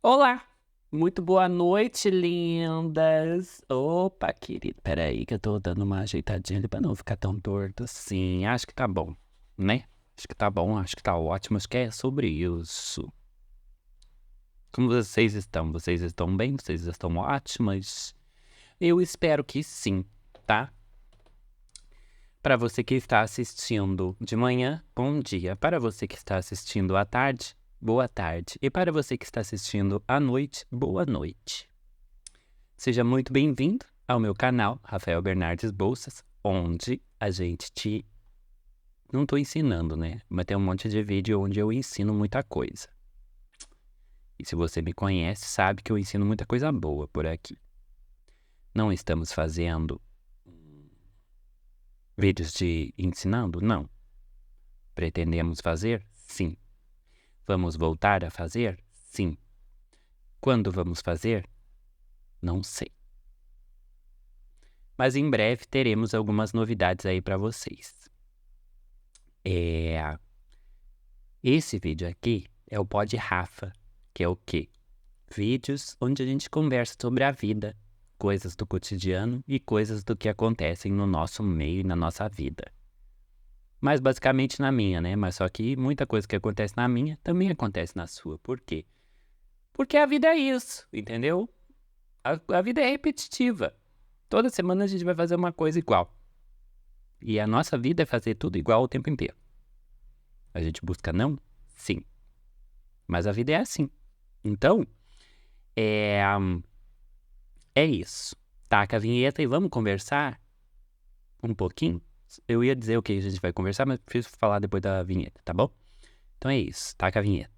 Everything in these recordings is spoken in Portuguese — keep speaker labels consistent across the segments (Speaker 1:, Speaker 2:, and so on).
Speaker 1: Olá, muito boa noite, lindas. Opa, querido, peraí que eu tô dando uma ajeitadinha ali pra não ficar tão torto assim. Acho que tá bom, né? Acho que tá bom, acho que tá ótimo, acho que é sobre isso. Como vocês estão? Vocês estão bem? Vocês estão ótimas? Eu espero que sim, tá? Para você que está assistindo de manhã, bom dia. Para você que está assistindo à tarde, boa tarde. E para você que está assistindo à noite, boa noite. Seja muito bem-vindo ao meu canal, Rafael Bernardes Bolsas, onde a gente te... Não tô ensinando, né? Mas tem um monte de vídeo onde eu ensino muita coisa. E se você me conhece, sabe que eu ensino muita coisa boa por aqui. Não estamos fazendo vídeos de ensinando? Não. Pretendemos fazer? Sim. Vamos voltar a fazer? Sim. Quando vamos fazer? Não sei. Mas em breve teremos algumas novidades aí para vocês. Esse vídeo aqui é o Pod Rafa, que é o quê? Vídeos onde a gente conversa sobre a vida, coisas do cotidiano e coisas do que acontecem no nosso meio e na nossa vida. Mas basicamente na minha, né? Mas só que muita coisa que acontece na minha também acontece na sua. Por quê? Porque a vida é isso, entendeu? A vida é repetitiva. Toda semana a gente vai fazer uma coisa igual. E a nossa vida é fazer tudo igual o tempo inteiro. A gente busca não? Sim. Mas a vida é assim. Então, é, é isso. Taca a vinheta e vamos conversar um pouquinho. Eu ia dizer o que a gente vai conversar, mas preciso falar depois da vinheta, tá bom? Então é isso. Taca a vinheta.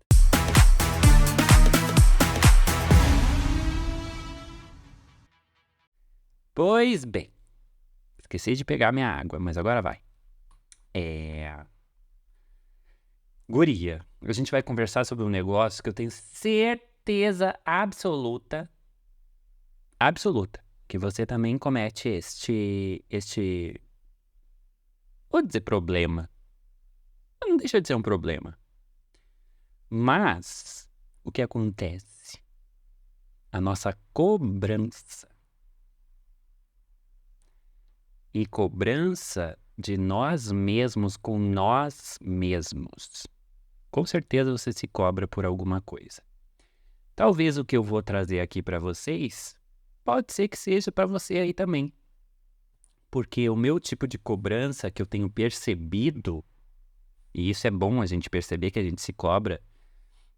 Speaker 1: Pois bem. Esqueci de pegar minha água, mas agora vai. Guria, a gente vai conversar sobre um negócio que eu tenho certeza absoluta, que você também comete vou dizer problema. Não deixa de ser um problema. Mas, o que acontece? A nossa cobrança. E cobrança de nós mesmos com nós mesmos. Com certeza você se cobra por alguma coisa. Talvez o que eu vou trazer aqui para vocês, pode ser que seja para você aí também. Porque o meu tipo de cobrança que eu tenho percebido, e isso é bom a gente perceber que a gente se cobra,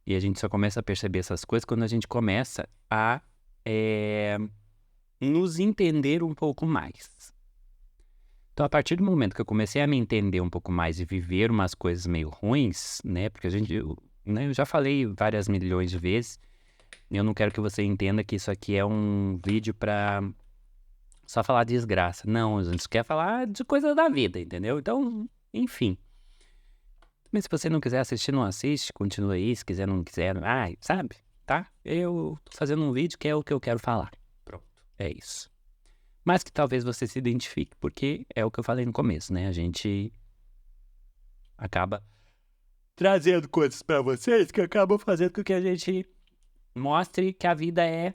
Speaker 1: e a gente só começa a perceber essas coisas quando a gente começa a nos entender um pouco mais. Então, a partir do momento que eu comecei a me entender um pouco mais e viver umas coisas meio ruins, né? Porque eu já falei várias milhões de vezes, e eu não quero que você entenda que isso aqui é um vídeo pra só falar de desgraça. Não, a gente quer falar de coisas da vida, entendeu? Então, enfim. Mas se você não quiser assistir, não assiste, continua aí. Se quiser, não quiser, ai, sabe? Tá? Eu tô fazendo um vídeo que é o que eu quero falar. Pronto, é isso. Mas que talvez você se identifique, porque é o que eu falei no começo, né? A gente acaba trazendo coisas pra vocês que acabam fazendo com que a gente mostre que a vida é...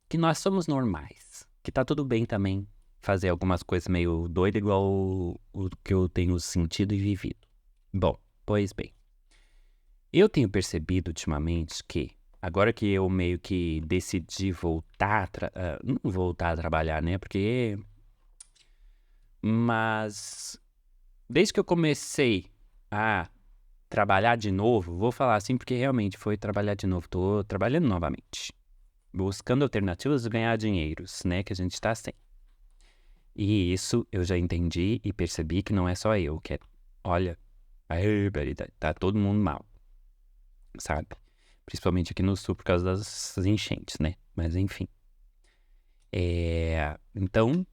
Speaker 1: que nós somos normais. Que tá tudo bem também fazer algumas coisas meio doidas igual o que eu tenho sentido e vivido. Bom, pois bem. Eu tenho percebido ultimamente que, agora que eu meio que decidi voltar, não voltar a trabalhar, né? Porque... Mas, desde que eu comecei a trabalhar de novo, vou falar assim porque realmente foi trabalhar de novo. Tô trabalhando novamente. Buscando alternativas de ganhar dinheiros, né? Que a gente tá sem. E isso eu já entendi e percebi que não é só eu, que é... Olha, aí, peraí, tá todo mundo mal, sabe? Principalmente aqui no sul por causa das enchentes, né? Mas enfim. Então,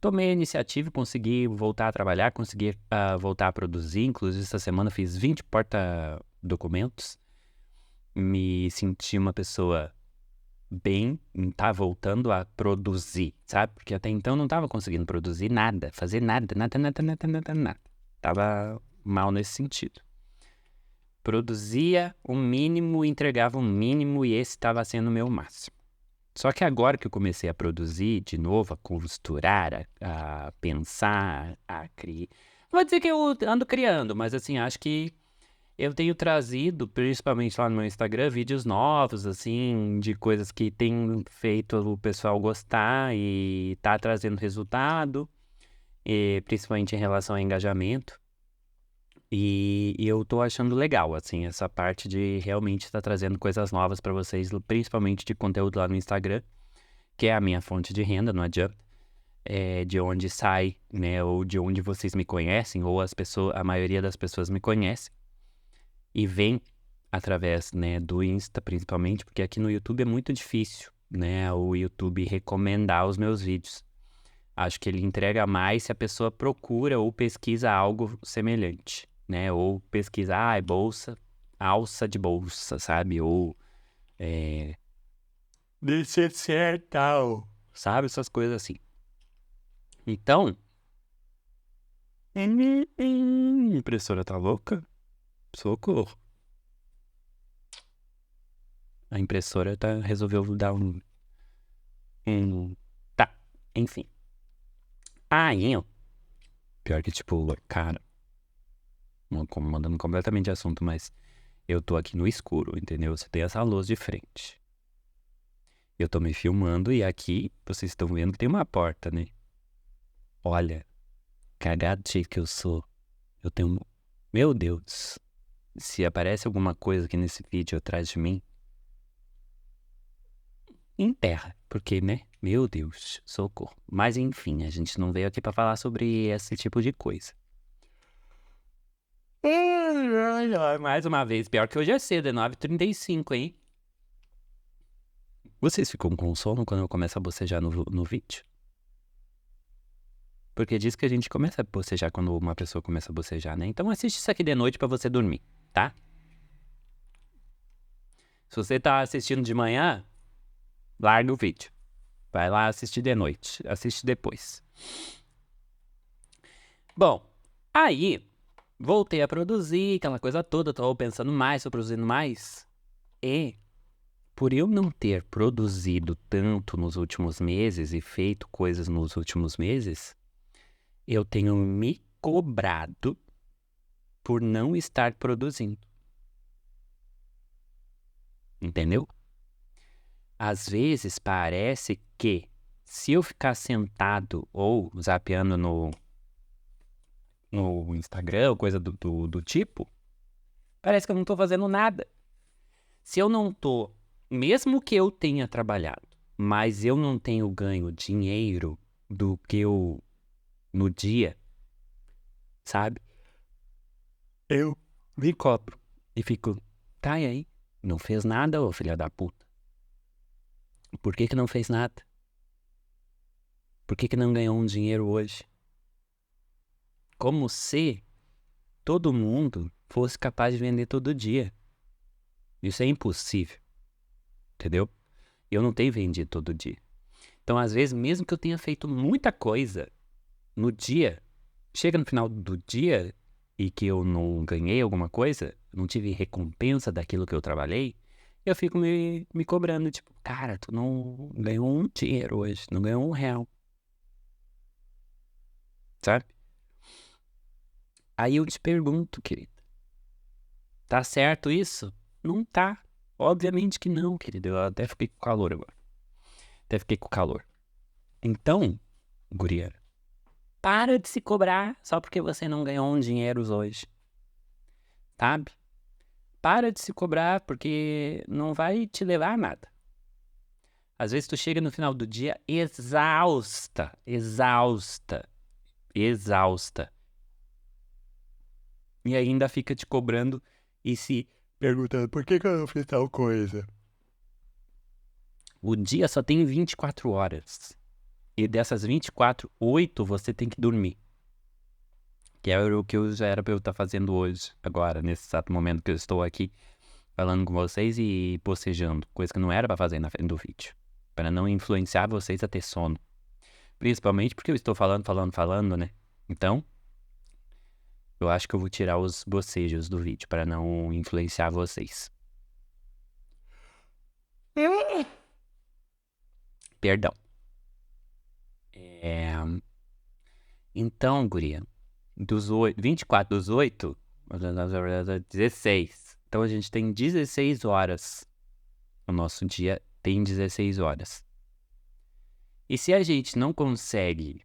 Speaker 1: tomei a iniciativa, consegui voltar a trabalhar, consegui voltar a produzir. Inclusive, essa semana fiz 20 porta-documentos. Me senti uma pessoa bem em estar voltando a produzir, sabe? Porque até então não estava conseguindo produzir nada, fazer nada, nada. Tava mal nesse sentido. produzia o mínimo, entregava o mínimo e esse estava sendo o meu máximo. Só que agora que eu comecei a produzir de novo, a costurar, a pensar, a criar. Não vou dizer que eu ando criando, mas assim, acho que eu tenho trazido, principalmente lá no meu Instagram, vídeos novos, assim, de coisas que tem feito o pessoal gostar e tá trazendo resultado, e principalmente em relação ao engajamento. E eu tô achando legal, assim, essa parte de realmente estar trazendo coisas novas para vocês, principalmente de conteúdo lá no Instagram, que é a minha fonte de renda, não adianta. É de onde sai, né, ou de onde vocês me conhecem, ou a maioria das pessoas me conhece e vem através, né, do Insta, principalmente, porque aqui no YouTube é muito difícil, né, o YouTube recomendar os meus vídeos. Acho que ele entrega mais se a pessoa procura ou pesquisa algo semelhante, né? Ou pesquisa, bolsa, alça de bolsa, sabe? Ou necessaire tal, sabe? Essas coisas assim. Então, impressora tá louca? Socorro. A impressora resolveu dar Tá, enfim. Aí, pior que, tipo, cara, mudando completamente de assunto, mas eu tô aqui no escuro, entendeu? Você tem essa luz de frente. Eu tô me filmando e aqui vocês estão vendo que tem uma porta, né? Olha, cagado do jeito que eu sou. Eu tenho. Meu Deus. Se aparece alguma coisa aqui nesse vídeo atrás de mim, enterra. Porque, né? Meu Deus, socorro. Mas enfim, a gente não veio aqui pra falar sobre esse tipo de coisa. Mais uma vez, pior que hoje é cedo, é 9h35, hein? Vocês ficam com sono quando eu começo a bocejar no vídeo? Porque diz que a gente começa a bocejar quando uma pessoa começa a bocejar, né? Então assiste isso aqui de noite pra você dormir, tá? Se você tá assistindo de manhã, larga o vídeo. Vai lá assistir de noite. Assiste depois. Bom, aí voltei a produzir, aquela coisa toda. Tô pensando mais, tô produzindo mais. E por eu não ter produzido tanto nos últimos meses e feito coisas nos últimos meses, eu tenho me cobrado por não estar produzindo. Entendeu? Às vezes parece que se eu ficar sentado ou zapeando no Instagram ou coisa do tipo, parece que eu não tô fazendo nada. Se eu não tô, mesmo que eu tenha trabalhado, mas eu não tenho ganho dinheiro do que eu no dia, sabe? Eu me cobro e fico, tá e aí? Não fez nada, ô filha da puta. Por que não fez nada? Por que não ganhou um dinheiro hoje? Como se todo mundo fosse capaz de vender todo dia. Isso é impossível, entendeu? Eu não tenho vendido todo dia. Então, às vezes, mesmo que eu tenha feito muita coisa no dia, chega no final do dia e que eu não ganhei alguma coisa, não tive recompensa daquilo que eu trabalhei, eu fico me cobrando, tipo, cara, tu não ganhou um dinheiro hoje, não ganhou R$ 1, sabe? Aí eu te pergunto, querido, tá certo isso? Não tá. Obviamente que não, querido. Eu até fiquei com calor agora. Até fiquei com calor. Então, guria, para de se cobrar só porque você não ganhou um dinheiro hoje. Sabe? Para de se cobrar porque não vai te levar a nada. Às vezes tu chega no final do dia exausta, exausta, exausta. E ainda fica te cobrando e se perguntando por que eu não fiz tal coisa. O dia só tem 24 horas. E dessas 24, 8 você tem que dormir. Que era o que já era pra eu estar fazendo hoje, agora, nesse exato momento que eu estou aqui falando com vocês e bocejando. Coisa que não era pra fazer na frente do vídeo. Para não influenciar vocês a ter sono. Principalmente porque eu estou falando, né? Então, Eu acho que eu vou tirar os bocejos do vídeo para não influenciar vocês. Perdão. Então, guria, 24 dos 8, 16. Então a gente tem 16 horas. O nosso dia tem 16 horas. E se a gente não consegue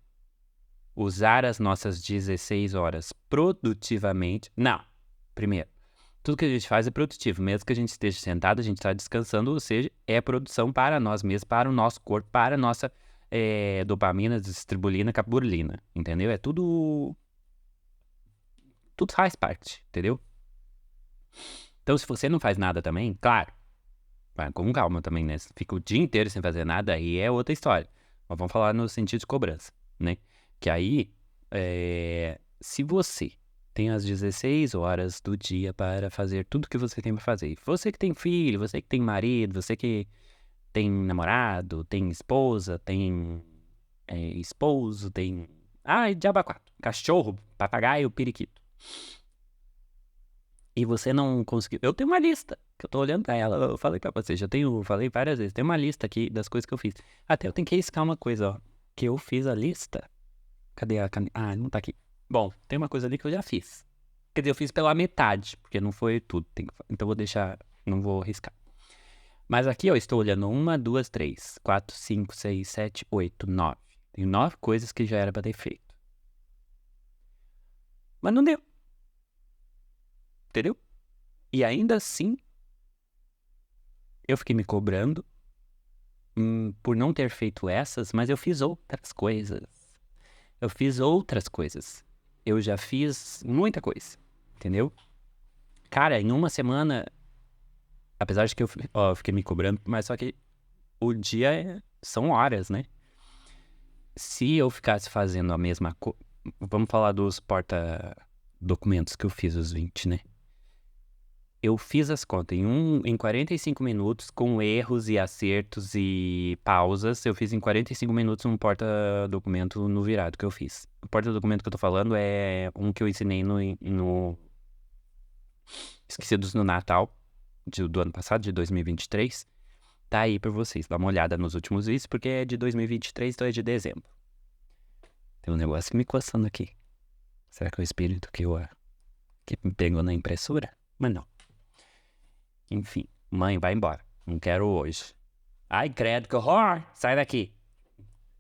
Speaker 1: usar as nossas 16 horas produtivamente... Não, primeiro, tudo que a gente faz é produtivo. Mesmo que a gente esteja sentado, a gente está descansando, ou seja, é produção para nós mesmos, para o nosso corpo, para a nossa dopamina, distribulina, capurlina, entendeu? É tudo... Tudo faz parte, entendeu? Então, se você não faz nada também, claro, vai com calma também, né? Se fica o dia inteiro sem fazer nada, aí é outra história. Mas vamos falar no sentido de cobrança, né? Que aí, se você tem as 16 horas do dia para fazer tudo que você tem para fazer, você que tem filho, você que tem marido, você que tem namorado, tem esposa, tem esposo, tem... Ai, diabo quatro, cachorro, papagaio, periquito. E você não conseguiu... Eu tenho uma lista, que eu tô olhando pra ela. Eu falei pra você, falei várias vezes. Tem uma lista aqui das coisas que eu fiz. Até eu tenho que riscar uma coisa, ó. Que eu fiz a lista. Cadê a caneta? Ah, não tá aqui. Bom, tem uma coisa ali que eu já fiz. Quer dizer, eu fiz pela metade, porque não foi tudo. Então eu vou deixar... Não vou riscar. Mas aqui, ó, estou olhando 1, 2, 3, 4, 5, 6, 7, 8, 9. Tem 9 coisas que já era pra ter feito. Mas não deu. Entendeu? E ainda assim, eu fiquei me cobrando por não ter feito essas, mas eu fiz outras coisas. Eu fiz outras coisas. Eu já fiz muita coisa, entendeu? Cara, em uma semana, apesar de que eu fiquei me cobrando, mas só que o dia são horas, né? Se eu ficasse fazendo a mesma coisa... Vamos falar dos porta-documentos que eu fiz, os 20, né? Eu fiz as contas em 45 minutos, com erros e acertos e pausas. Eu fiz em 45 minutos um porta-documento no virado que eu fiz. O porta-documento que eu tô falando é um que eu ensinei no Esquecidos no Natal, do ano passado, de 2023. Tá aí pra vocês, dá uma olhada nos últimos vídeos, porque é de 2023, então é de dezembro. Tem um negócio me coçando aqui. Será que é o espírito que me pegou na impressora? Mas não. Enfim, mãe, vai embora. Não quero hoje. Ai, credo, que horror! Sai daqui.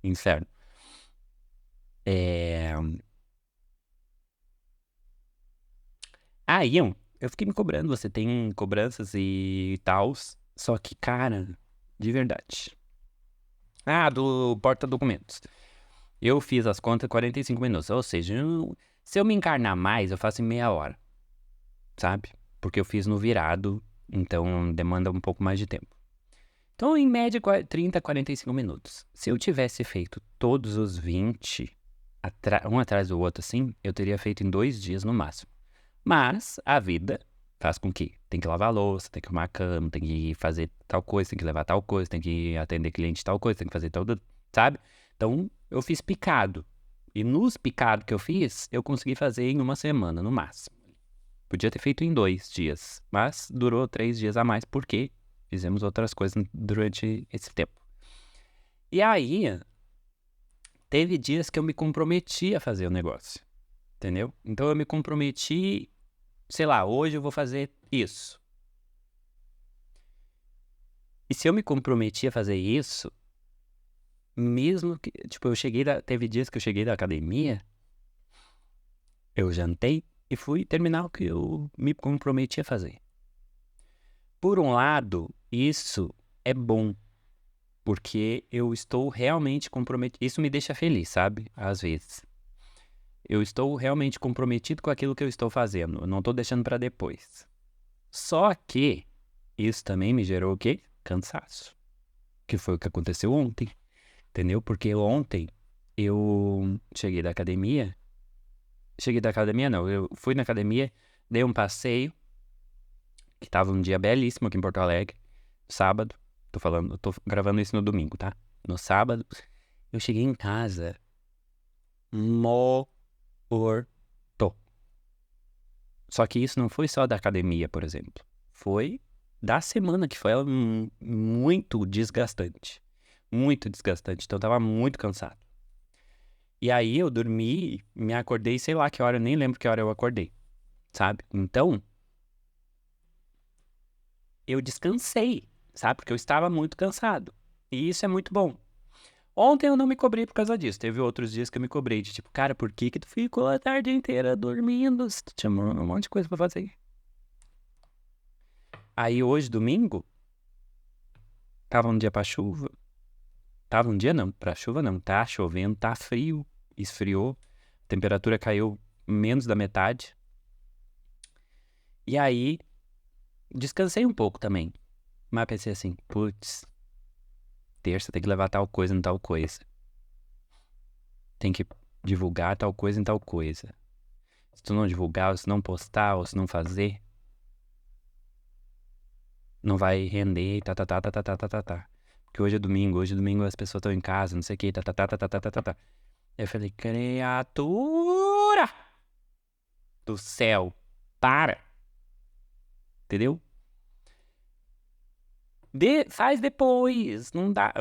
Speaker 1: Inferno. Ian, eu fiquei me cobrando. Você tem cobranças e tals. Só que, cara, de verdade. Do porta-documentos. Eu fiz as contas em 45 minutos. Ou seja, se eu me encarnar mais, eu faço em meia hora. Sabe? Porque eu fiz no virado. Então, demanda um pouco mais de tempo. Então, em média, 30 a 45 minutos. Se eu tivesse feito todos os 20, um atrás do outro assim, eu teria feito em 2 dias no máximo. Mas a vida faz com que tem que lavar a louça, tem que arrumar a cama, tem que fazer tal coisa, tem que levar tal coisa, tem que atender cliente tal coisa, tem que fazer tal... Sabe? Então, eu fiz picado. E nos picados que eu fiz, eu consegui fazer em uma semana, no máximo. Podia ter feito em 2 dias, mas durou 3 dias a mais, porque fizemos outras coisas durante esse tempo. E aí, teve dias que eu me comprometi a fazer o negócio, entendeu? Então eu me comprometi, sei lá, hoje eu vou fazer isso. E se eu me comprometi a fazer isso, mesmo que, tipo, teve dias que eu cheguei da academia, eu jantei e fui terminar o que eu me comprometi a fazer. Por um lado, isso é bom, porque eu estou realmente comprometido. Isso me deixa feliz, sabe? Às vezes. Eu estou realmente comprometido com aquilo que eu estou fazendo. Eu não estou deixando para depois. Só que isso também me gerou o quê? Cansaço. Que foi o que aconteceu ontem. Entendeu? Porque ontem eu cheguei da academia. Cheguei da academia, não. Eu fui na academia, dei um passeio, que tava um dia belíssimo aqui em Porto Alegre. Sábado. Eu tô gravando isso no domingo, tá? No sábado, eu cheguei em casa morto. Só que isso não foi só da academia, por exemplo. Foi da semana, que foi muito desgastante. Muito desgastante. Então eu tava muito cansado. E aí eu dormi, me acordei, sei lá que hora, eu nem lembro que hora eu acordei, sabe? Então, eu descansei, sabe? Porque eu estava muito cansado. E isso é muito bom. Ontem eu não me cobrei por causa disso. Teve outros dias que eu me cobrei de tipo, cara, por que que tu ficou a tarde inteira dormindo? Se tu tinha um monte de coisa pra fazer. Aí hoje, domingo, tava um dia pra chuva. Tava um dia não, pra chuva não. Tá chovendo, tá frio. Esfriou. A temperatura caiu menos da metade. E aí, descansei um pouco também. Mas pensei assim, putz, terça tem que levar tal coisa em tal coisa. Tem que divulgar tal coisa em tal coisa. Se tu não divulgar, ou se não postar, ou se não fazer, não vai render, tá, tá, tá, tá, tá, tá, tá, tá, tá. Porque hoje é domingo as pessoas estão em casa, não sei o que, tá, tá, tá, tá, tá, tá, tá, tá, tá. Eu falei, criatura do céu, para, entendeu? Faz depois, não dá.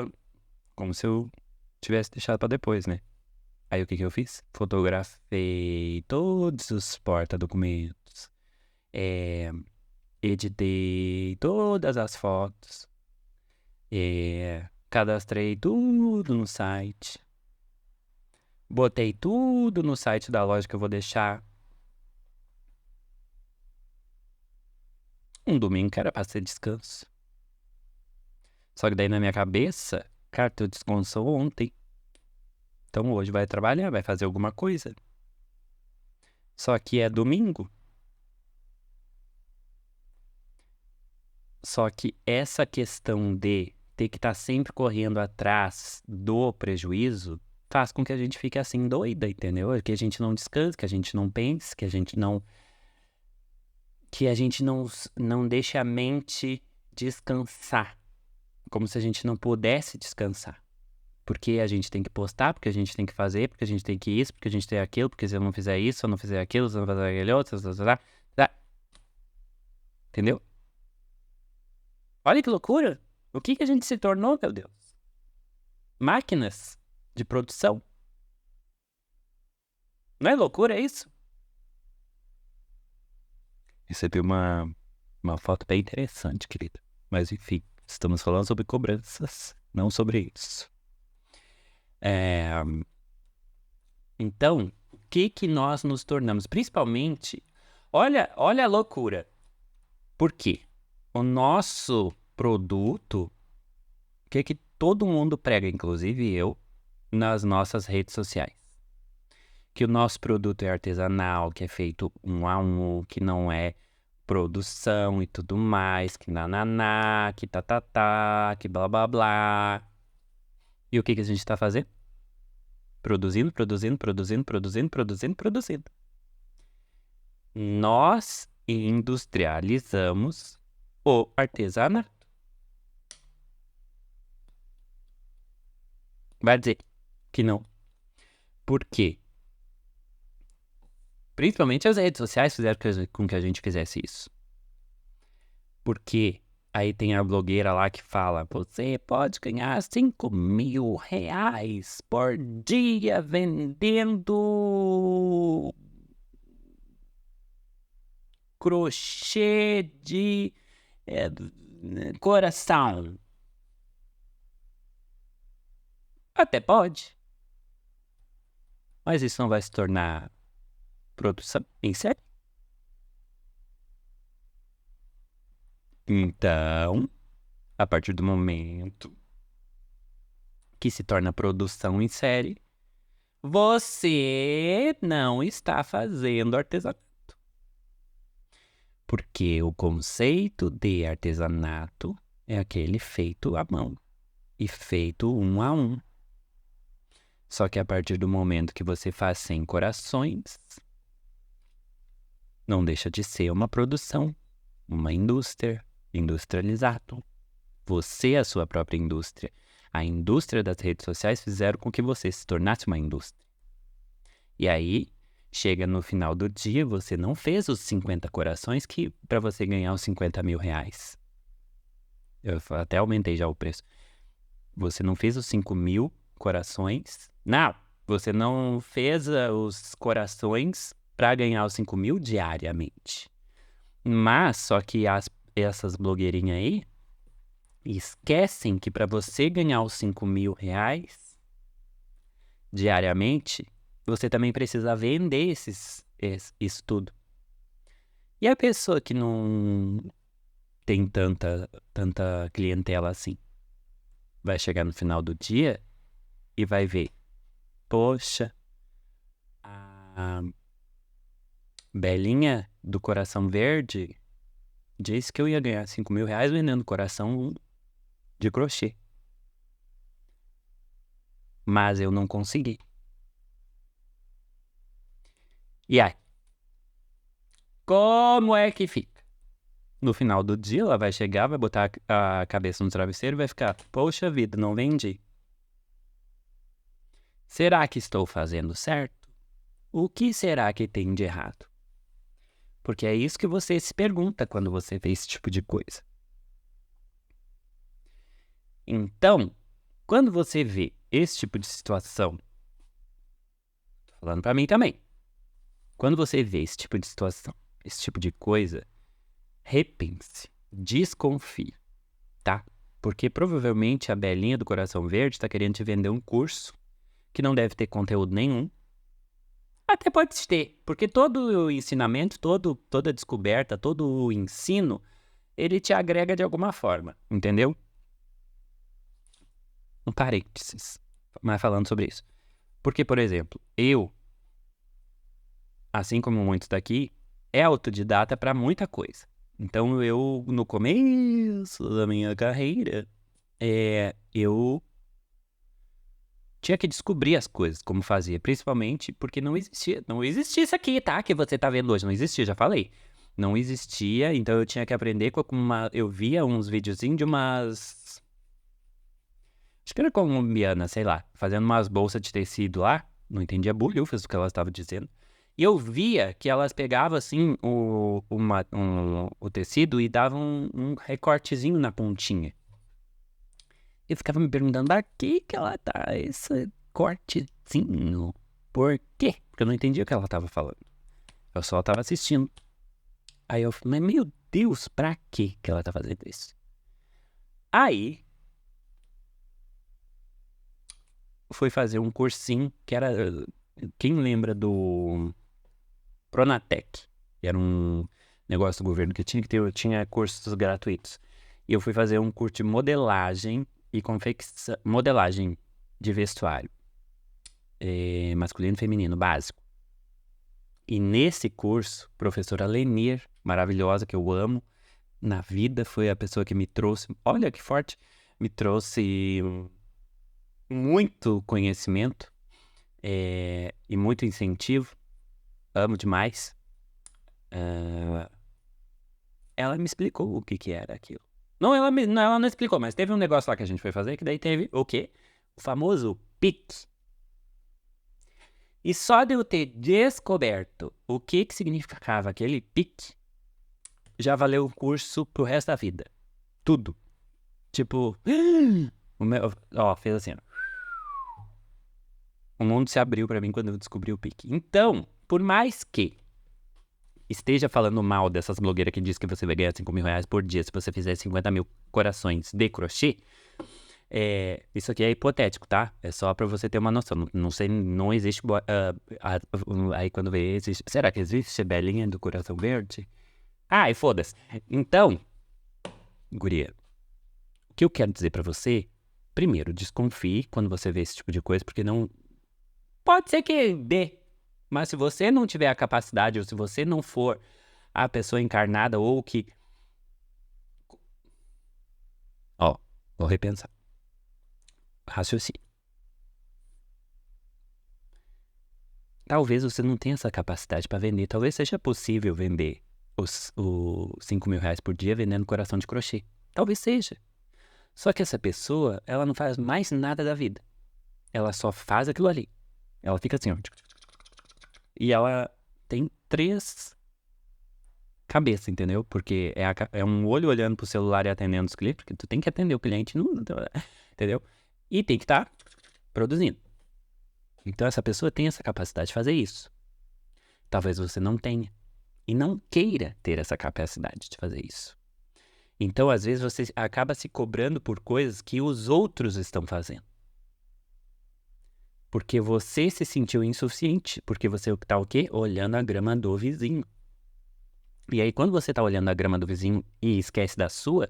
Speaker 1: Como se eu tivesse deixado pra depois, né? Aí o que que eu fiz? Fotografei todos os porta-documentos. Editei todas as fotos. Cadastrei tudo no site. Botei tudo no site da loja que eu vou deixar. Um domingo que era pra ser descanso. Só que daí na minha cabeça, cara, tu descansou ontem. Então hoje vai trabalhar, vai fazer alguma coisa. Só que é domingo. Só que essa questão de ter que estar sempre correndo atrás do prejuízo faz com que a gente fique assim doida, entendeu? Que a gente não descanse, que a gente não pense, que a gente não deixe a mente descansar, como se a gente não pudesse descansar. Porque a gente tem que postar, porque a gente tem que fazer, porque a gente tem que isso, porque a gente tem aquilo, porque se eu não fizer isso, se eu não fizer aquilo, se eu não fizer aquele outro, entendeu? Olha que loucura! O que que a gente se tornou, meu Deus? Máquinas de produção. Não é loucura isso? Recebi uma foto bem interessante, querida. Mas enfim, estamos falando sobre cobranças, não sobre isso. Então, o que que nós nos tornamos? Principalmente, olha a loucura. Por quê? O nosso produto, o que que todo mundo prega, inclusive eu, nas nossas redes sociais? Que o nosso produto é artesanal, que é feito um a um, que não é produção e tudo mais, que nananá, que tá, que blá blá blá. E o que que a gente tá fazendo? Produzindo. Nós industrializamos o artesanato. Vai dizer que não. Por quê? Principalmente as redes sociais fizeram com que a gente fizesse isso. Porque aí tem a blogueira lá que fala: você pode ganhar 5.000 reais por dia vendendo crochê de coração. Até pode. Mas isso não vai se tornar produção em série? Então, a partir do momento que se torna produção em série, você não está fazendo artesanato. Porque o conceito de artesanato é aquele feito à mão e feito um a um. Só que a partir do momento que você faz sem corações, não deixa de ser uma produção, uma indústria, industrializado. Você é a sua própria indústria. A indústria das redes sociais fizeram com que você se tornasse uma indústria. E aí, chega no final do dia, você não fez os 50 corações que para você ganhar os 50 mil reais. Eu até aumentei já o preço. Você não fez os 5 mil corações. Não, você não fez os corações para ganhar os 5 mil diariamente. Mas, só que essas blogueirinhas aí esquecem que para você ganhar os 5 mil reais diariamente, você também precisa vender isso tudo. E a pessoa que não tem tanta clientela assim, vai chegar no final do dia e vai ver, poxa, a Belinha do Coração Verde disse que eu ia ganhar 5 mil reais vendendo coração de crochê. Mas eu não consegui. E aí? Como é que fica? No final do dia, ela vai chegar, vai botar a cabeça no travesseiro e vai ficar, poxa vida, não vendi. Será que estou fazendo certo? O que será que tem de errado? Porque é isso que você se pergunta quando você vê esse tipo de coisa. Então, quando você vê esse tipo de situação, tô falando pra mim também, quando você vê esse tipo de situação, esse tipo de coisa, repense, desconfie, tá? Porque provavelmente a Belinha do Coração Verde está querendo te vender um curso que não deve ter conteúdo nenhum. Até pode ter, porque todo o ensinamento, toda descoberta, todo o ensino, ele te agrega de alguma forma, entendeu? Um parênteses, mas falando sobre isso. Porque, por exemplo, eu, assim como muitos daqui, é autodidata para muita coisa. Então, eu, no começo da minha carreira, eu tinha que descobrir as coisas, como fazia, principalmente porque não existia isso aqui, tá? Que você tá vendo hoje, não existia, já falei. Não existia, então eu tinha que aprender com eu via uns videozinhos de umas, acho que era colombiana, sei lá, fazendo umas bolsas de tecido lá, não entendia bulhufas do que elas estavam dizendo. E eu via que elas pegavam assim o tecido e davam um recortezinho na pontinha. Eu ficava me perguntando, pra que ela tá esse cortezinho? Por quê? Porque eu não entendia o que ela tava falando. Eu só tava assistindo. Aí eu falei, mas meu Deus, pra que ela tá fazendo isso? Aí, fui fazer um cursinho que era... Quem lembra do Pronatec? Era um negócio do governo que tinha que ter, eu tinha cursos gratuitos. E eu fui fazer um curso de modelagem e confecção, modelagem de vestuário, masculino e feminino, básico. E nesse curso, professora Lenir, maravilhosa, que eu amo, na vida foi a pessoa que me trouxe, olha que forte, me trouxe muito conhecimento e muito incentivo, amo demais. Ela me explicou o que era aquilo. Não, ela não explicou, mas teve um negócio lá que a gente foi fazer, que daí teve o quê? O famoso PIC. E só de eu ter descoberto o que significava aquele PIC, já valeu o curso pro resto da vida. Tudo. Tipo, fez assim, ó. O mundo se abriu pra mim quando eu descobri o PIC. Então, por mais que esteja falando mal dessas blogueiras que diz que você vai ganhar 5 mil reais por dia se você fizer 50 mil corações de crochê, isso aqui é hipotético, tá? É só pra você ter uma noção. Não sei, não existe... aí quando vê, existe... Será que existe Belinha do Coração Verde? E foda-se. Então, guria, o que eu quero dizer pra você, primeiro, desconfie quando você vê esse tipo de coisa, porque não... Pode ser que dê, mas se você não tiver a capacidade, ou se você não for a pessoa encarnada, ou que... Vou repensar. Raciocínio. Talvez você não tenha essa capacidade para vender. Talvez seja possível vender os 5 mil reais por dia vendendo coração de crochê. Talvez seja. Só que essa pessoa, ela não faz mais nada da vida. Ela só faz aquilo ali. Ela fica assim, ó. e ela tem 3 cabeças, entendeu? Porque é um olho olhando pro celular e atendendo os clientes, porque tu tem que atender o cliente, entendeu? E tem que estar produzindo. Então essa pessoa tem essa capacidade de fazer isso. Talvez você não tenha. E não queira ter essa capacidade de fazer isso. Então, às vezes, você acaba se cobrando por coisas que os outros estão fazendo. Porque você se sentiu insuficiente. Porque você está o quê? Olhando a grama do vizinho. E aí, quando você está olhando a grama do vizinho e esquece da sua,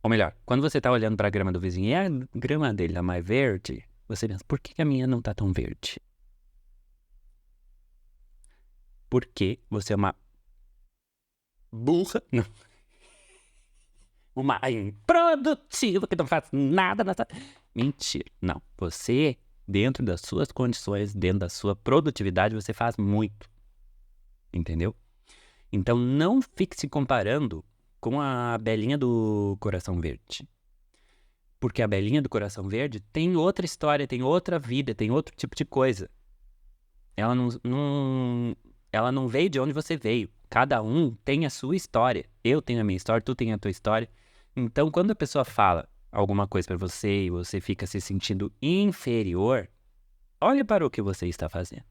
Speaker 1: ou melhor, quando você está olhando para a grama do vizinho e a grama dele está mais verde, você pensa, por que a minha não está tão verde? Porque você é uma burra, não, uma improdutiva que não faz nada nessa... Mentira, não. Você, dentro das suas condições, dentro da sua produtividade, você faz muito. Entendeu? Então, não fique se comparando com a Belinha do Coração Verde. Porque a Belinha do Coração Verde tem outra história, tem outra vida, tem outro tipo de coisa. Ela não veio de onde você veio. Cada um tem a sua história. Eu tenho a minha história, tu tem a tua história. Então, quando a pessoa fala alguma coisa pra você e você fica se sentindo inferior, olha para o que você está fazendo.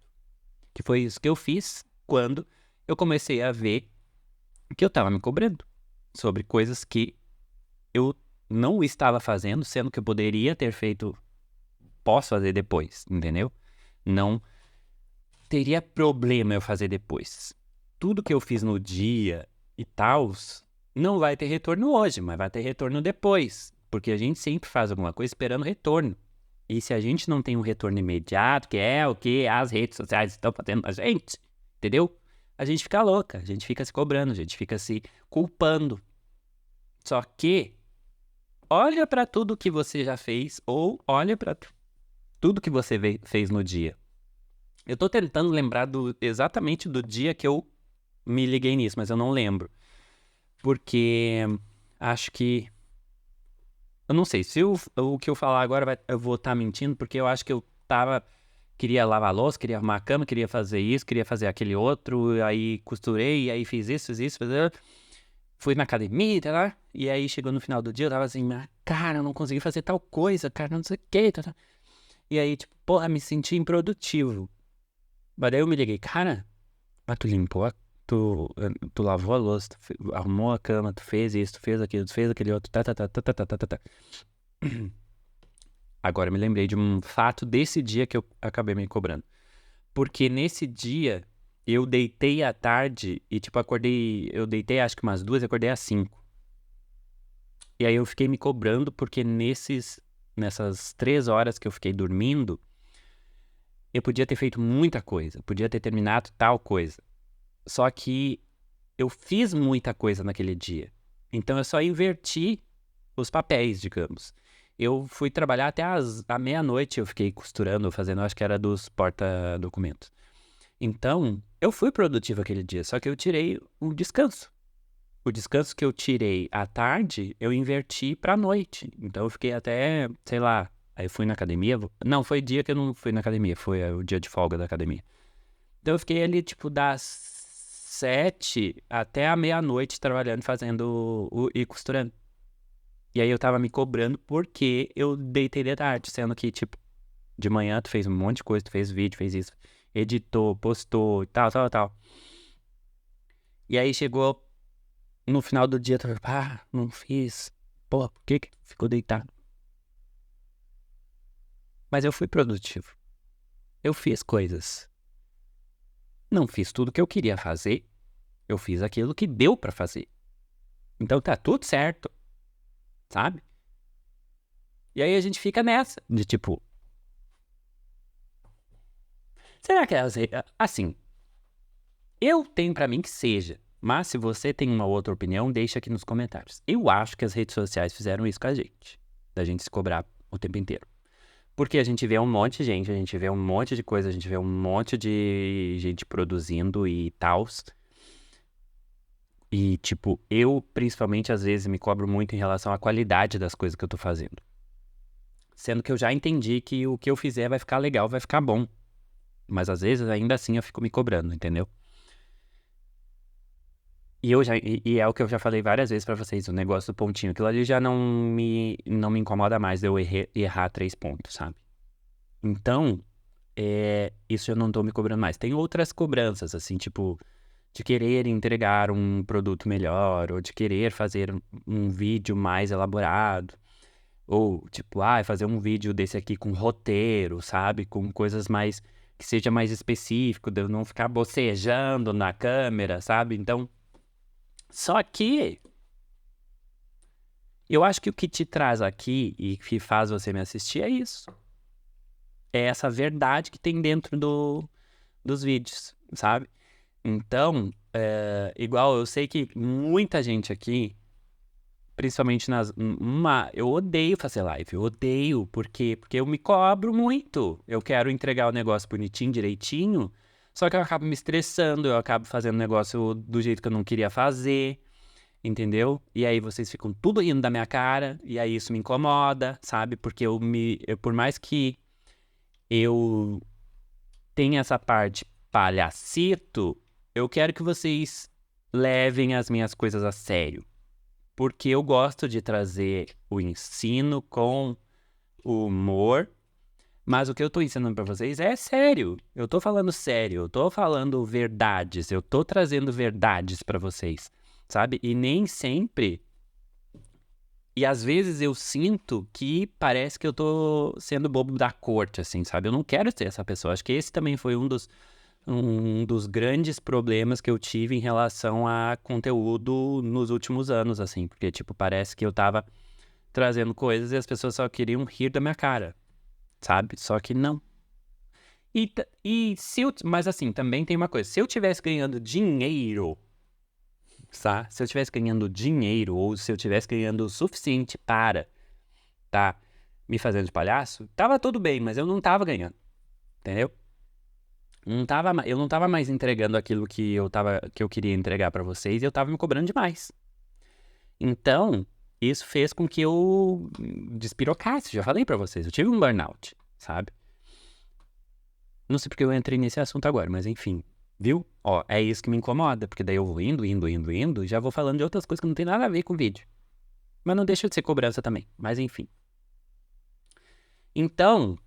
Speaker 1: Que foi isso que eu fiz quando eu comecei a ver que eu estava me cobrando sobre coisas que eu não estava fazendo, sendo que eu poderia ter feito, posso fazer depois, entendeu? Não teria problema eu fazer depois. Tudo que eu fiz no dia e tal, não vai ter retorno hoje, mas vai ter retorno depois. Porque a gente sempre faz alguma coisa esperando retorno. E se a gente não tem um retorno imediato, que é o que as redes sociais estão fazendo a gente, entendeu? A gente fica louca, a gente fica se cobrando, a gente fica se culpando. Só que olha para tudo que você já fez ou olha para tudo que você fez no dia. Eu tô tentando lembrar exatamente do dia que eu me liguei nisso, mas eu não lembro. Porque acho que... Eu não sei, se o que eu falar agora eu vou estar mentindo, porque eu acho que eu queria lavar a louça, queria arrumar a cama, queria fazer isso, queria fazer aquele outro, aí costurei, aí fiz isso, fui na academia, tá? E aí chegou no final do dia, eu tava assim, cara, eu não consegui fazer tal coisa, cara, não sei o que, tá? E aí, tipo, porra, me senti improdutivo. Mas daí eu me liguei, cara, mas tu limpou, tu lavou a louça, tu arrumou a cama, tu fez isso, tu fez aquilo, tu fez aquele outro, tá. Agora eu me lembrei de um fato desse dia que eu acabei me cobrando. Porque nesse dia, eu deitei à tarde e, tipo, eu deitei acho que umas 2, acordei às 5. E aí eu fiquei me cobrando porque nessas 3 horas que eu fiquei dormindo, eu podia ter feito muita coisa, podia ter terminado tal coisa. Só que eu fiz muita coisa naquele dia. Então eu só inverti os papéis, digamos. Eu fui trabalhar até a meia-noite, eu fiquei costurando, fazendo, acho que era dos porta-documentos. Então, eu fui produtivo aquele dia, só que eu tirei um descanso. O descanso que eu tirei à tarde, eu inverti pra noite. Então eu fiquei até, sei lá, aí eu fui na academia. Não, foi dia que eu não fui na academia, foi o dia de folga da academia. Então eu fiquei ali, tipo, das 7 até a meia-noite trabalhando, fazendo e costurando. E aí eu tava me cobrando porque eu deitei de tarde, sendo que, tipo, de manhã tu fez um monte de coisa, tu fez vídeo, fez isso, editou, postou e tal. E aí chegou no final do dia, tu fala, não fiz. Pô, por que ficou deitado? Mas eu fui produtivo. Eu fiz coisas. Não fiz tudo que eu queria fazer. Eu fiz aquilo que deu pra fazer. Então tá tudo certo. Sabe? E aí a gente fica nessa. De tipo... Será que assim... Eu tenho pra mim que seja. Mas se você tem uma outra opinião, deixa aqui nos comentários. Eu acho que as redes sociais fizeram isso com a gente. Da gente se cobrar o tempo inteiro. Porque a gente vê um monte de gente, a gente vê um monte de coisa, a gente vê um monte de gente produzindo e tal. E, tipo, eu, principalmente, às vezes, me cobro muito em relação à qualidade das coisas que eu tô fazendo. Sendo que eu já entendi que o que eu fizer vai ficar legal, vai ficar bom. Mas às vezes, ainda assim, eu fico me cobrando, entendeu? E é o que eu já falei várias vezes pra vocês, o negócio do pontinho. Aquilo ali já não me incomoda mais de eu errar 3 pontos, sabe? Então, isso eu não tô me cobrando mais. Tem outras cobranças, assim, tipo, de querer entregar um produto melhor, ou de querer fazer um vídeo mais elaborado, ou, tipo, fazer um vídeo desse aqui com roteiro, sabe? Com coisas mais, que seja mais específico, de eu não ficar bocejando na câmera, sabe? Então, só que eu acho que o que te traz aqui e que faz você me assistir é isso. É essa verdade que tem dentro dos vídeos, sabe? Então, igual eu sei que muita gente aqui, principalmente eu odeio fazer live, eu odeio, porque eu me cobro muito. Eu quero entregar o negócio bonitinho, direitinho, só que eu acabo me estressando, eu acabo fazendo o negócio do jeito que eu não queria fazer, entendeu? E aí vocês ficam tudo rindo da minha cara, e aí isso me incomoda, sabe? Porque por mais que eu tenha essa parte palhacito, eu quero que vocês levem as minhas coisas a sério. Porque eu gosto de trazer o ensino com o humor, mas o que eu tô ensinando pra vocês é sério. Eu tô falando sério, eu tô falando verdades, eu tô trazendo verdades pra vocês, sabe? E nem sempre. E às vezes eu sinto que parece que eu tô sendo bobo da corte, assim, sabe? Eu não quero ser essa pessoa. Acho que esse também foi um dos grandes problemas que eu tive em relação a conteúdo nos últimos anos, assim. Porque, tipo, parece que eu tava trazendo coisas e as pessoas só queriam rir da minha cara, sabe? Só que não. Mas assim, também tem uma coisa. Se eu tivesse ganhando dinheiro, tá? Se eu tivesse ganhando dinheiro ou se eu tivesse ganhando o suficiente para, tá, me fazendo de palhaço, tava tudo bem, mas eu não tava ganhando, entendeu? Eu não tava mais entregando aquilo que eu queria entregar pra vocês e eu tava me cobrando demais. Então, isso fez com que eu despirocasse, já falei pra vocês, eu tive um burnout, sabe? Não sei porque eu entrei nesse assunto agora, mas enfim, viu? Ó, é isso que me incomoda, porque daí eu vou indo, e já vou falando de outras coisas que não tem nada a ver com o vídeo. Mas não deixa de ser cobrança também, mas enfim. Então,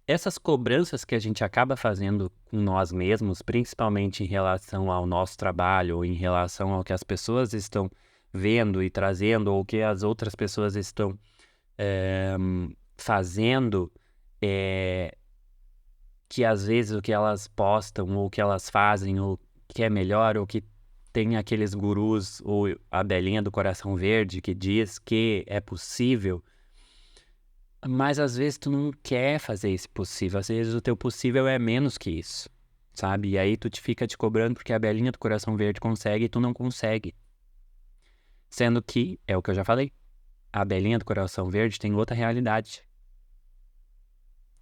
Speaker 1: essas cobranças que a gente acaba fazendo com nós mesmos, principalmente em relação ao nosso trabalho, ou em relação ao que as pessoas estão vendo e trazendo, ou o que as outras pessoas estão fazendo, que às vezes o que elas postam, ou o que elas fazem, ou que é melhor, ou que tem aqueles gurus, ou a Belinha do Coração Verde, que diz que é possível. Mas às vezes tu não quer fazer esse possível. Às vezes o teu possível é menos que isso, sabe? E aí tu fica te cobrando porque a Belinha do Coração Verde consegue e tu não consegue. Sendo que, é o que eu já falei, a Belinha do Coração Verde tem outra realidade.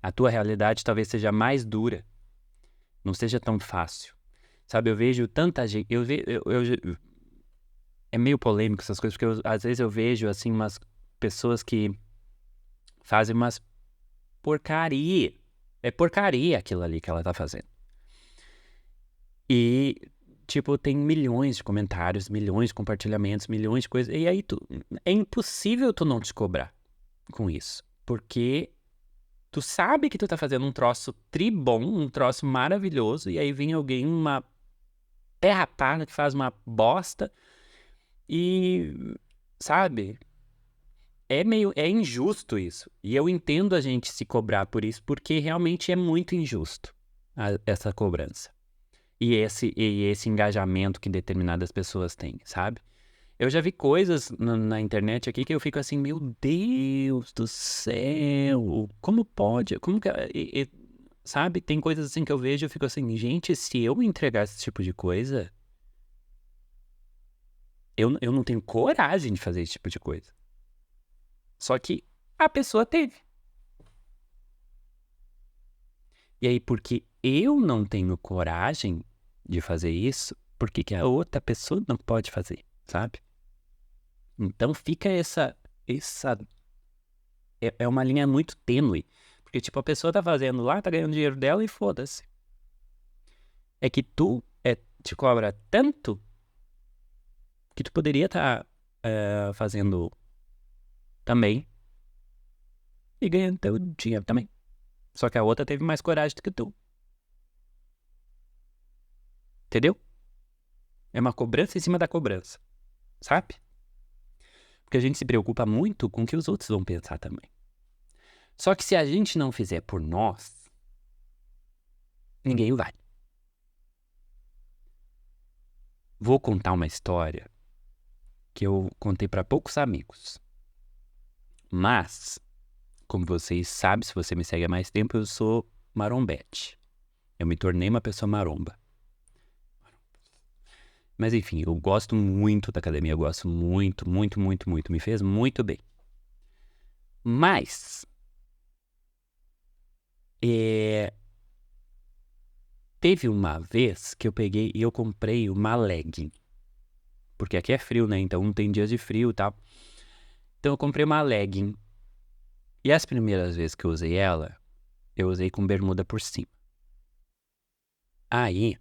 Speaker 1: A tua realidade talvez seja mais dura, não seja tão fácil. Sabe, eu vejo tanta gente... é meio polêmico essas coisas, porque às vezes eu vejo, assim, umas pessoas que fazem umas porcaria. É porcaria aquilo ali que ela tá fazendo. E, tipo, tem milhões de comentários, milhões de compartilhamentos, milhões de coisas. E aí, é impossível tu não te cobrar com isso. Porque tu sabe que tu tá fazendo um troço tribom, um troço maravilhoso, e aí vem alguém, uma terra paga que faz uma bosta e, sabe? É injusto isso. E eu entendo a gente se cobrar por isso, porque realmente é muito injusto essa cobrança. E esse engajamento que determinadas pessoas têm, sabe? Eu já vi coisas na internet aqui que eu fico assim, meu Deus do céu, como pode? Como que... sabe? Tem coisas assim que eu vejo e eu fico assim, gente, se eu entregar esse tipo de coisa, eu não tenho coragem de fazer esse tipo de coisa. Só que a pessoa teve. E aí, porque eu não tenho coragem de fazer isso, por que a outra pessoa não pode fazer, sabe? Então fica essa é uma linha muito tênue. Porque, tipo, a pessoa tá fazendo lá, tá ganhando dinheiro dela e foda-se. É que tu te cobra tanto que tu poderia estar fazendo também e ganhando teu dinheiro também. Só que a outra teve mais coragem do que tu. Entendeu? É uma cobrança em cima da cobrança. Sabe? Porque a gente se preocupa muito com o que os outros vão pensar também. Só que se a gente não fizer por nós, ninguém vai. Vou contar uma história que eu contei para poucos amigos. Mas, como vocês sabem, se você me segue há mais tempo, eu sou marombete. Eu me tornei uma pessoa maromba. Mas enfim, eu gosto muito da academia, eu gosto muito, muito, muito, muito. Me fez muito bem. Mas, teve uma vez que eu peguei e eu comprei uma legging. Porque aqui é frio, né? Então tem dias de frio e tal. Então eu comprei uma legging. E as primeiras vezes que eu usei ela, eu usei com bermuda por cima. Aí,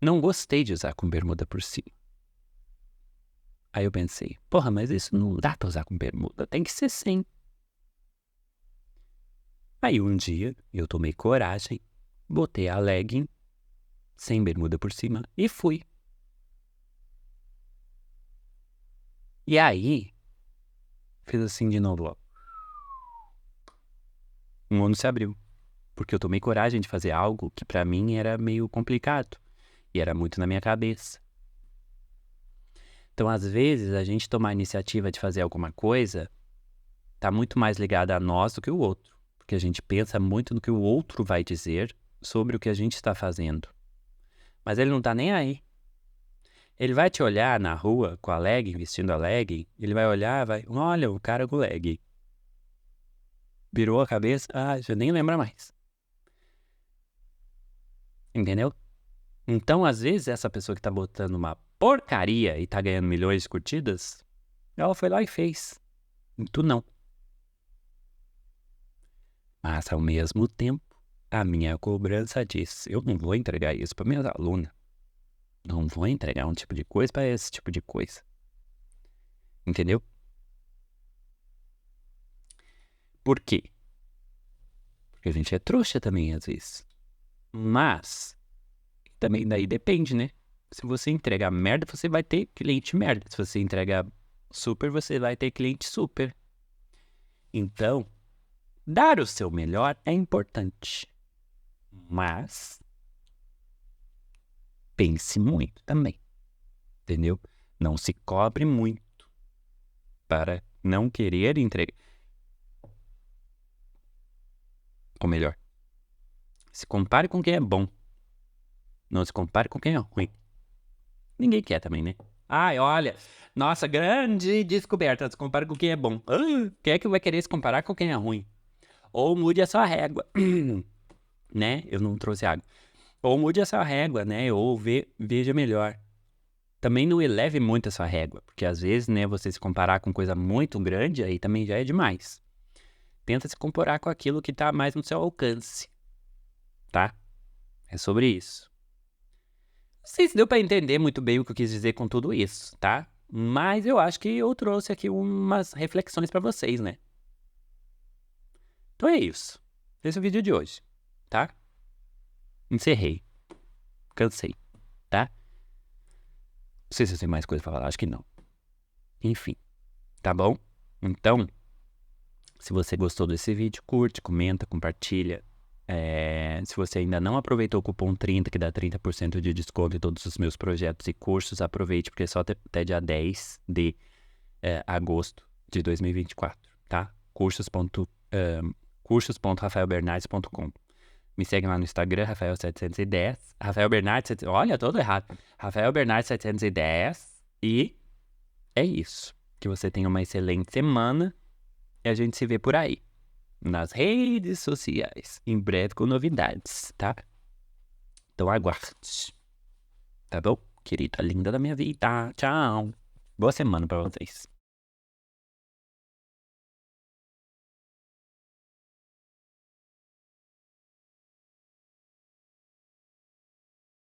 Speaker 1: não gostei de usar com bermuda por cima. Aí eu pensei, porra, mas isso não dá pra usar com bermuda, tem que ser sem. Aí um dia, eu tomei coragem, botei a legging, sem bermuda por cima, e fui. E aí, fiz assim de novo, ó. O mundo se abriu. Porque eu tomei coragem de fazer algo que pra mim era meio complicado. E era muito na minha cabeça. Então, às vezes, a gente tomar a iniciativa de fazer alguma coisa tá muito mais ligada a nós do que o outro. Porque a gente pensa muito no que o outro vai dizer sobre o que a gente está fazendo. Mas ele não tá nem aí. Ele vai te olhar na rua com a legging, vestindo a legging, ele vai olhar, vai, olha o cara com legging. Virou a cabeça, já nem lembra mais. Entendeu? Então, às vezes, essa pessoa que tá botando uma porcaria e tá ganhando milhões de curtidas, ela foi lá e fez. E tu não. Mas, ao mesmo tempo, a minha cobrança diz, eu não vou entregar isso para minhas alunas. Não vou entregar um tipo de coisa para esse tipo de coisa. Entendeu? Por quê? Porque a gente é trouxa também, às vezes. Mas, também daí depende, né? Se você entregar merda, você vai ter cliente merda. Se você entregar super, você vai ter cliente super. Então, dar o seu melhor é importante. Mas, pense muito também. Entendeu? Não se cobre muito para não querer entregar. Ou melhor, se compare com quem é bom. Não se compare com quem é ruim. Ninguém quer também, né? Ai, olha, nossa, grande descoberta. Se compara com quem é bom. Quem é que vai querer se comparar com quem é ruim? Ou mude a sua régua. Né? Eu não trouxe água. Ou mude a sua régua, né? Ou veja melhor. Também não eleve muito a sua régua. Porque às vezes, né, você se comparar com coisa muito grande, aí também já é demais. Tenta se comparar com aquilo que tá mais no seu alcance. Tá? É sobre isso. Não sei se deu pra entender muito bem o que eu quis dizer com tudo isso, tá? Mas eu acho que eu trouxe aqui umas reflexões pra vocês, né? Então é isso. Esse é o vídeo de hoje, tá? Encerrei. Cansei, tá? Não sei se eu tenho mais coisa pra falar, acho que não. Enfim, tá bom? Então, se você gostou desse vídeo, curte, comenta, compartilha. Se você ainda não aproveitou o cupom 30, que dá 30% de desconto em todos os meus projetos e cursos, aproveite, porque é só até dia 10 de agosto de 2024, tá? cursos.rafaelbernardes.com. Me segue lá no Instagram, Rafael710. Rafael Bernardes, olha, todo errado. Rafael Bernardes 710. E é isso. Que você tenha uma excelente semana e a gente se vê por aí, nas redes sociais, em breve com novidades, tá? Então aguarde, tá bom? Querida linda da minha vida. Tchau. Boa semana pra vocês.